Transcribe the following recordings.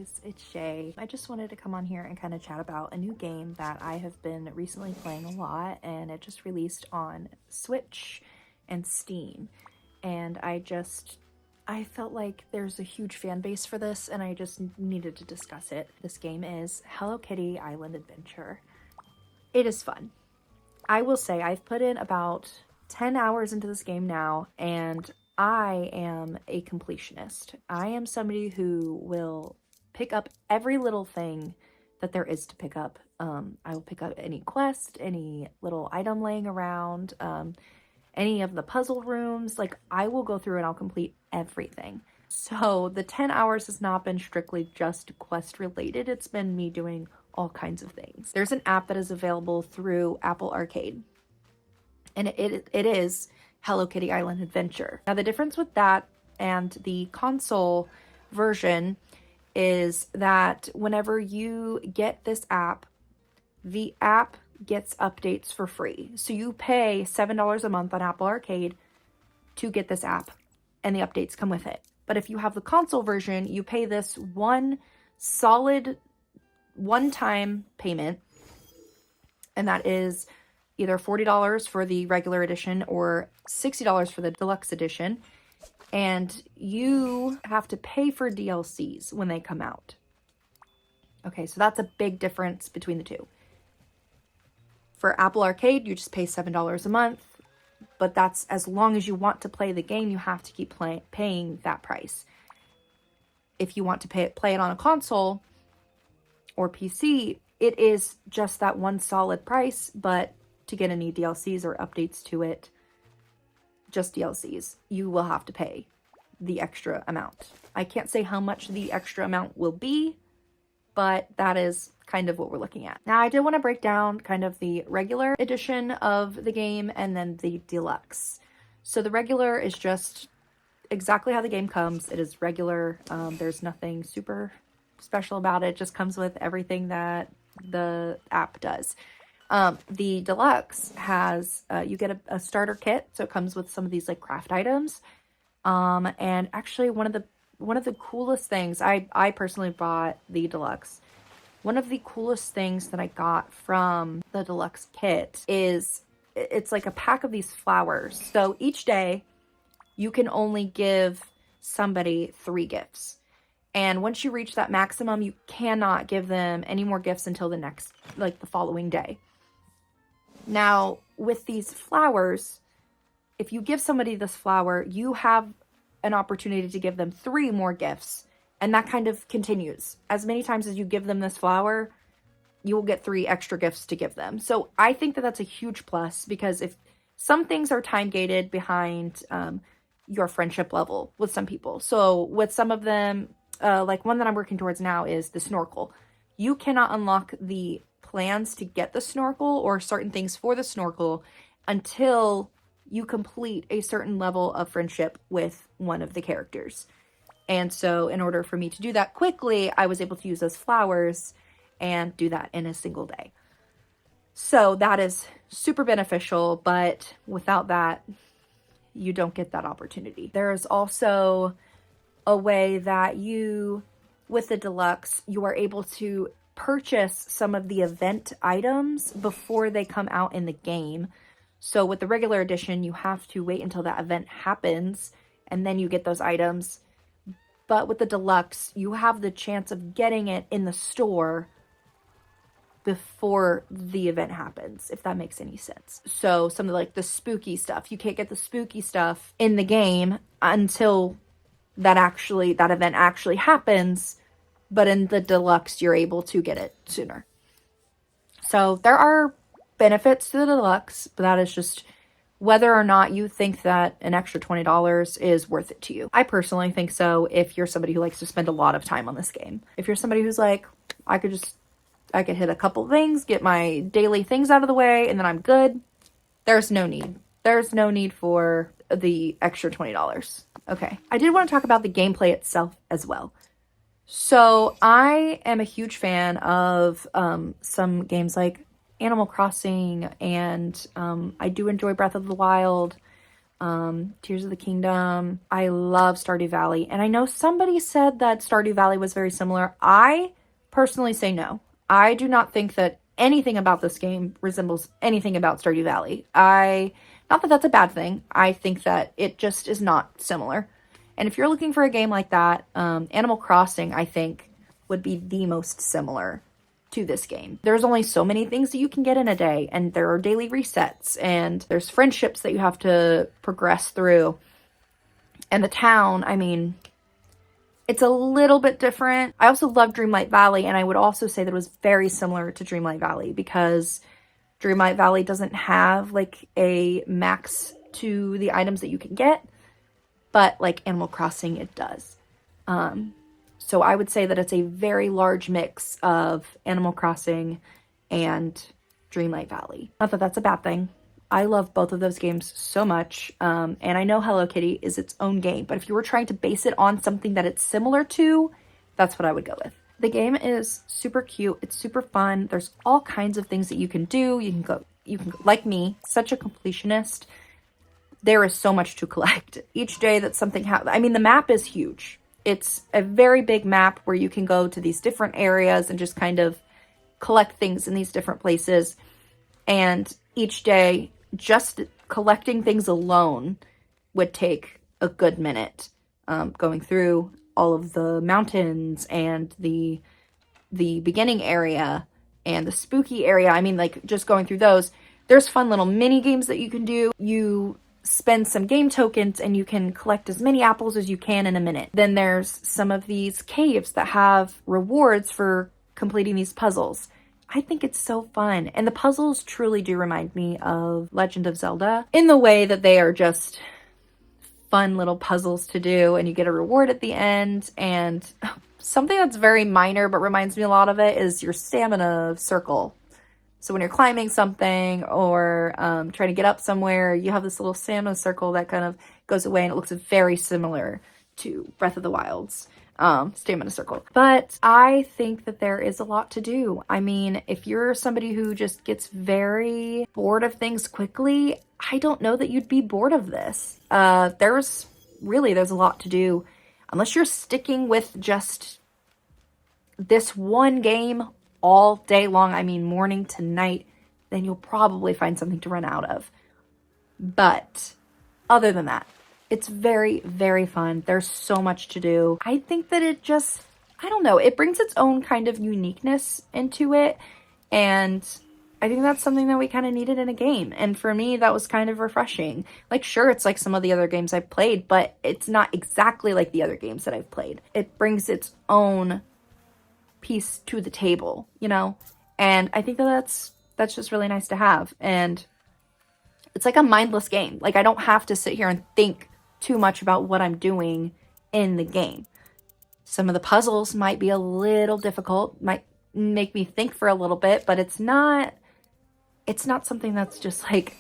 guys, it's Shay. I just wanted to come on here and kind of chat about a new game that I have been recently playing a lot, and it just released on Switch and Steam. And I felt like there's a huge fan base for this, and I just needed to discuss it. This game is Hello Kitty Island Adventure. It is fun. I will say I've put in about 10 hours into this game now, and I am a completionist. I am somebody who will pick up every little thing that there is to pick up. I will pick up any quest, any little item laying around, any of the puzzle rooms. Like, I will go through and I'll complete everything. So the 10 hours has not been strictly just quest related. It's been me doing all kinds of things. There's an app that is available through Apple Arcade, and it is Hello Kitty Island Adventure. Now, the difference with that and the console version is that whenever you get this app, the app gets updates for free. So you pay $7 a month on Apple Arcade to get this app, and the updates come with it. But if you have the console version, you pay this one solid one-time payment, and that is either $40 for the regular edition or $60 for the deluxe edition, and you have to pay for DLCs when they come out. Okay, so that's a big difference between the two. For Apple Arcade, you just pay $7 a month, but that's as long as you want to play the game, you have to keep paying that price. If you want to play it on a console or PC, it is just that one solid price, but to get any DLCs or updates to it, just DLCs, you will have to pay the extra amount. I can't say how much the extra amount will be, but that is kind of what we're looking at. Now, I did want to break down kind of the regular edition of the game and then the deluxe. So the regular is just exactly how the game comes. It is regular. There's nothing super special about it. It just comes with everything that the app does. The deluxe has, you get a starter kit, so it comes with some of these like craft items. And actually one of the coolest things, I personally bought the deluxe. One of the coolest things that I got from the deluxe kit is it's like a pack of these flowers. So each day you can only give somebody 3 gifts. And once you reach that maximum, you cannot give them any more gifts until the next, like the following day. Now, with these flowers, if you give somebody this flower, you have an opportunity to give them 3 more gifts. And that kind of continues. As many times as you give them this flower, you will get 3 extra gifts to give them. So I think that that's a huge plus, because if some things are time gated behind your friendship level with some people. So with some of them, like one that I'm working towards now is the snorkel. You cannot unlock the plans to get the snorkel or certain things for the snorkel until you complete a certain level of friendship with one of the characters. And so in order for me to do that quickly, I was able to use those flowers and do that in a single day. So that is super beneficial, but without that, you don't get that opportunity. There is also a way that you, with the deluxe, you are able to purchase some of the event items before they come out in the game. So with the regular edition, you have to wait until that event happens and then you get those items. But with the deluxe, you have the chance of getting it in the store before the event happens, if that makes any sense. So something like the spooky stuff, you can't get the spooky stuff in the game until that event actually happens. But in the deluxe, you're able to get it sooner. So there are benefits to the deluxe, but that is just whether or not you think that an extra $20 is worth it to you. I personally think so if you're somebody who likes to spend a lot of time on this game. If you're somebody who's like, I could hit a couple things, get my daily things out of the way, and then I'm good, there's no need. There's no need for the extra $20. Okay, I did want to talk about the gameplay itself as well. So I am a huge fan of some games like Animal Crossing, and I do enjoy Breath of the Wild, Tears of the Kingdom. I love Stardew Valley. And I know somebody said that Stardew Valley was very similar. I personally say no. I do not think that anything about this game resembles anything about Stardew Valley. Not that that's a bad thing. I think that it just is not similar. And if you're looking for a game like that, Animal Crossing, I think, would be the most similar to this game. There's only so many things that you can get in a day, and there are daily resets, and there's friendships that you have to progress through. And the town, I mean, it's a little bit different. I also love Dreamlight Valley, and I would also say that it was very similar to Dreamlight Valley because Dreamlight Valley doesn't have like a max to the items that you can get, but like Animal Crossing, it does. So I would say that it's a very large mix of Animal Crossing and Dreamlight Valley. Not that that's a bad thing. I love both of those games so much. And I know Hello Kitty is its own game, but if you were trying to base it on something that it's similar to, that's what I would go with. The game is super cute. It's super fun. There's all kinds of things that you can do. You can like me, such a completionist. There is so much to collect. Each day that something happens, I mean, the map is huge. It's a very big map where you can go to these different areas and just kind of collect things in these different places. And each day, just collecting things alone would take a good minute. Going through all of the mountains and the beginning area and the spooky area. I mean, like, just going through those. There's fun little mini games that you can do. You spend some game tokens and you can collect as many apples as you can in a minute. Then there's some of these caves that have rewards for completing these puzzles. I think it's so fun. And the puzzles truly do remind me of Legend of Zelda in the way that they are just fun little puzzles to do and you get a reward at the end. And something that's very minor but reminds me a lot of it is your stamina circle. So when you're climbing something or trying to get up somewhere, you have this little stamina circle that kind of goes away, and it looks very similar to Breath of the Wild's stamina circle. But I think that there is a lot to do. I mean, if you're somebody who just gets very bored of things quickly, I don't know that you'd be bored of this. There's a lot to do. Unless you're sticking with just this one game all day long, I mean morning to night, then you'll probably find something to run out of. But other than that, it's very, very fun. There's so much to do. I think that it just, I don't know, it brings its own kind of uniqueness into it. And I think that's something that we kind of needed in a game. And for me, that was kind of refreshing. Like, sure, it's like some of the other games I've played, but it's not exactly like the other games that I've played. It brings its own piece to the table, you know? And I think that that's just really nice to have. And it's like a mindless game. Like, I don't have to sit here and think too much about what I'm doing in the game. Some of the puzzles might be a little difficult, might make me think for a little bit, but it's not something that's just like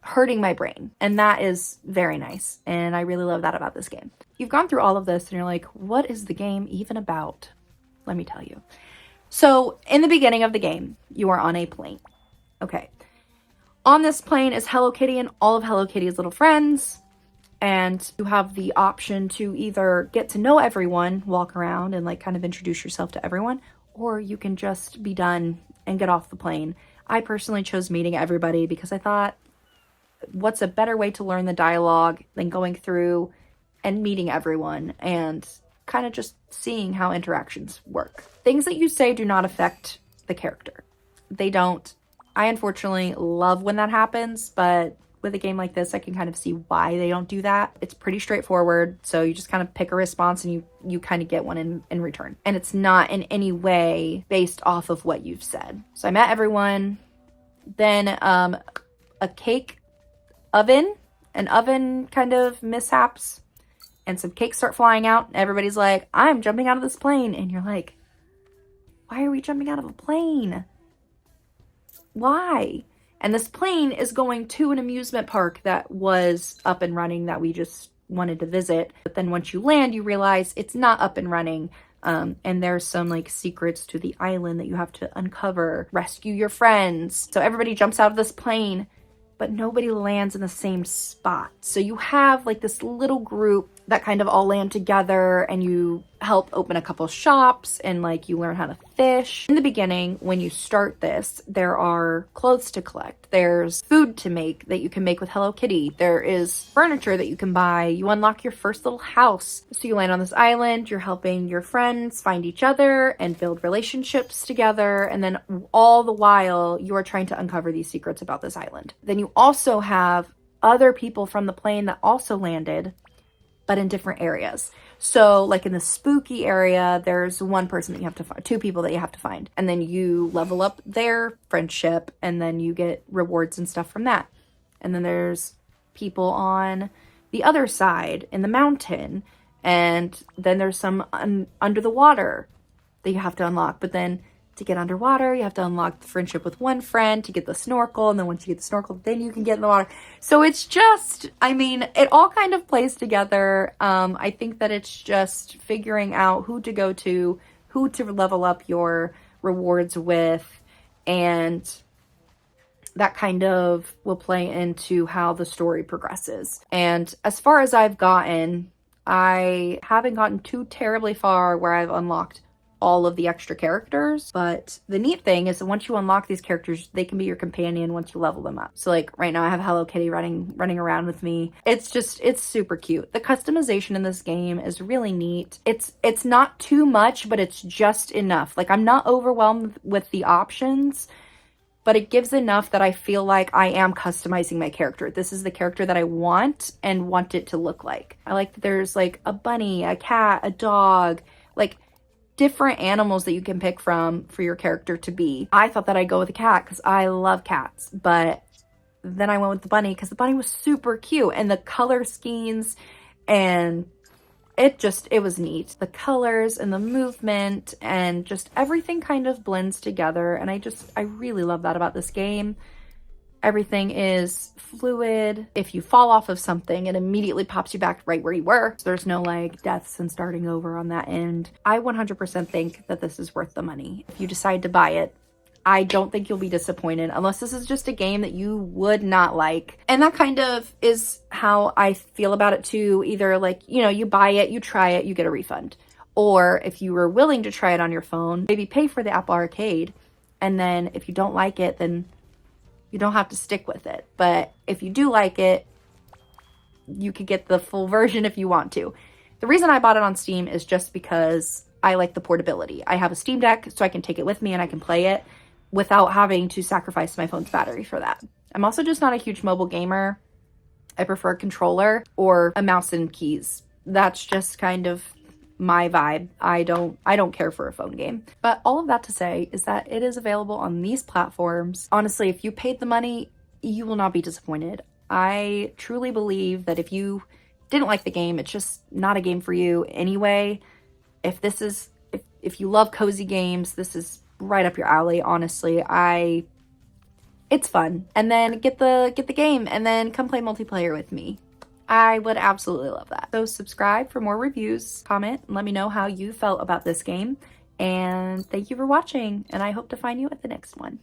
hurting my brain. And that is very nice. And I really love that about this game. You've gone through all of this and you're like, what is the game even about? Let me tell you. So in the beginning of the game, you are on a plane. Okay. On this plane is Hello Kitty and all of Hello Kitty's little friends. And you have the option to either get to know everyone, walk around and like kind of introduce yourself to everyone, or you can just be done and get off the plane. I personally chose meeting everybody because I thought, what's a better way to learn the dialogue than going through and meeting everyone and kind of just seeing how interactions work. Things that you say do not affect the character. They don't. I unfortunately love when that happens, but with a game like this, I can kind of see why they don't do that. It's pretty straightforward, so you just kind of pick a response and you kind of get one in return. And it's not in any way based off of what you've said. So I met everyone. Then a cake oven, an oven kind of mishaps, and some cakes start flying out. Everybody's like, I'm jumping out of this plane. And you're like, why are we jumping out of a plane? Why? And this plane is going to an amusement park that was up and running that we just wanted to visit. But then once you land, you realize it's not up and running. And there's some like secrets to the island that you have to uncover, rescue your friends. So everybody jumps out of this plane but nobody lands in the same spot. So you have like this little group that kind of all land together, and you help open a couple shops, and like you learn how to fish. In the beginning, when you start this, there are clothes to collect. There's food to make that you can make with Hello Kitty. There is furniture that you can buy. You unlock your first little house. So you land on this island, you're helping your friends find each other and build relationships together. And then all the while you are trying to uncover these secrets about this island. Then you also have other people from the plane that also landed, but in different areas. So like in the spooky area, there's one person that you have to find, two people that you have to find. And then you level up their friendship, and then you get rewards and stuff from that. And then there's people on the other side in the mountain. And then there's some under the water that you have to unlock. But then to get underwater, you have to unlock the friendship with one friend to get the snorkel. And then once you get the snorkel, then you can get in the water. So it's just, I mean, it all kind of plays together. I think that it's just figuring out who to go to, who to level up your rewards with. And that kind of will play into how the story progresses. And as far as I've gotten, I haven't gotten too terribly far where I've unlocked all of the extra characters, but the neat thing is that once you unlock these characters, they can be your companion once you level them up. So like right now I have Hello Kitty running around with me. It's super cute. The customization in this game is really neat. It's not too much, but it's just enough. Like I'm not overwhelmed with the options, but it gives enough that I feel like I am customizing my character. This is the character that I want and want it to look like. I like that there's like a bunny, a cat, a dog, like different animals that you can pick from for your character to be. I thought that I'd go with a cat because I love cats, but then I went with the bunny because the bunny was super cute, and the color schemes, and it was neat. The colors and the movement and just everything kind of blends together, and I really love that about this game. Everything is fluid. If you fall off of something, it immediately pops you back right where you were. So there's no like deaths and starting over on that end. I 100% think that this is worth the money. If you decide to buy it, I don't think you'll be disappointed unless this is just a game that you would not like. And that kind of is how I feel about it too. Either like, you know, you buy it, you try it, you get a refund. Or if you were willing to try it on your phone, maybe pay for the Apple Arcade. And then if you don't like it, then you don't have to stick with it. But if you do like it, you could get the full version if you want to. The reason I bought it on Steam is just because I like the portability. I have a Steam Deck, so I can take it with me and I can play it without having to sacrifice my phone's battery for that. I'm also just not a huge mobile gamer. I prefer a controller or a mouse and keys. That's just kind of my vibe. I don't care for a phone game. But all of that to say is that it is available on these platforms. Honestly, if you paid the money, you will not be disappointed. I truly believe that if you didn't like the game, it's just not a game for you anyway. If you love cozy games, this is right up your alley, honestly. It's fun. And then get the game and then come play multiplayer with me. I would absolutely love that. So subscribe for more reviews, comment, and let me know how you felt about this game. And thank you for watching, and I hope to find you at the next one.